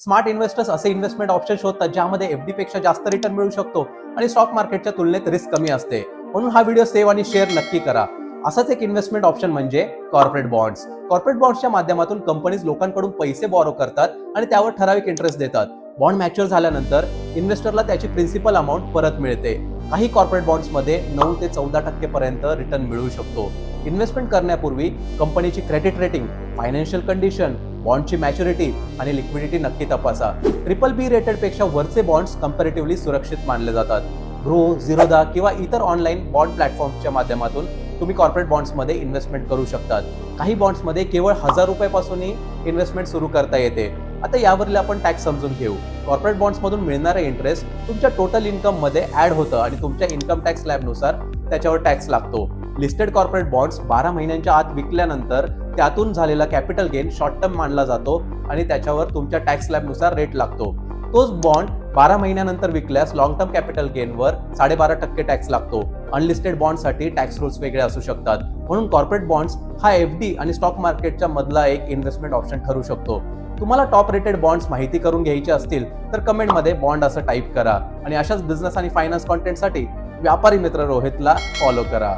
Smart investors असे investment option शोधतात ज्यामध्ये एफडी पेक्षा जास्त रिटर्न मिळू शकतो आणि स्टॉक मार्केटच्या तुलनेत रिस्क कमी असते. म्हणून हा व्हिडिओ सेव्ह आणि शेअर नक्की करा. असाच एक इन्व्हेस्टमेंट ऑप्शन म्हणजे कॉर्पोरेट बॉन्ड्स. कॉर्पोरेट बॉन्ड्सच्या माध्यमातून कंपनीज लोकांकडून पैसे बॉरो करतात आणि त्यावर ठराविक इंटरेस्ट देतात. बॉन्ड मॅच्युअर झाल्यानंतर इन्व्हेस्टरला त्याची प्रिन्सिपल अमाऊंट परत मिळते. काही कॉर्पोरेट बॉन्ड्समध्ये 9 ते 14% पर्यंत रिटर्न मिळू शकतो. इन्व्हेस्टमेंट करण्यापूर्वी कंपनीची क्रेडिट रेटिंग, फायनान्शियल कंडिशन, बॉन्डची मॅच्युरिटी आणि लिक्विडिटी नक्की तपासा. BBB रेटेड पेक्षा वरचे बॉन्ड्स कंपॅरेटिव्हली सुरक्षित मानले जातात. ग्रो, झिरोदा किंवा इतर ऑनलाईन बॉन्ड प्लॅटफॉर्मच्या माध्यमातून तुम्ही कॉर्पोरेट बॉन्ड्समध्ये इन्व्हेस्टमेंट करू शकतात. काही बॉन्ड्समध्ये केवळ ₹1000 इन्व्हेस्टमेंट सुरू करता येते. आता यावरील आपण टॅक्स समजून घेऊ. कॉर्पोरेट बॉन्ड्समधून मिळणारे इंटरेस्ट तुमच्या टोटल इन्कम मध्ये ऍड होतं आणि तुमच्या इन्कम टॅक्स स्लॅबनुसार त्याच्यावर टॅक्स लागतो. लिस्टेड कॉर्पोरेट बॉन्ड्स 12 महिन्यांच्या आत विकल्यानंतर त्यातून झालेला कॅपिटल गेन शॉर्ट टर्म मानला जातो आणि त्याच्यावर तुमच्या टॅक्स स्लॅबनुसार रेट लागतो. तोच बॉन्ड 12 महिन्यानंतर विकल्यास लॉंग टर्म कॅपिटल गेनवर 12.5% टॅक्स लागतो. अनलिस्टेड बॉन्डसाठी टॅक्स रूल्स वेगळे असू शकतात. म्हणून कॉर्पोरेट बॉन्ड्स हा एफडी आणि स्टॉक मार्केटच्या मधला एक इन्व्हेस्टमेंट ऑप्शन ठरू शकतो. तुम्हाला टॉप रेटेड बॉन्ड्स माहिती करून घ्यायचे असतील तर कमेंटमध्ये बॉन्ड असं टाईप करा आणि अशाच बिझनेस आणि फायनान्स कॉन्टेंटसाठी व्यापारी मित्र रोहितला फॉलो करा.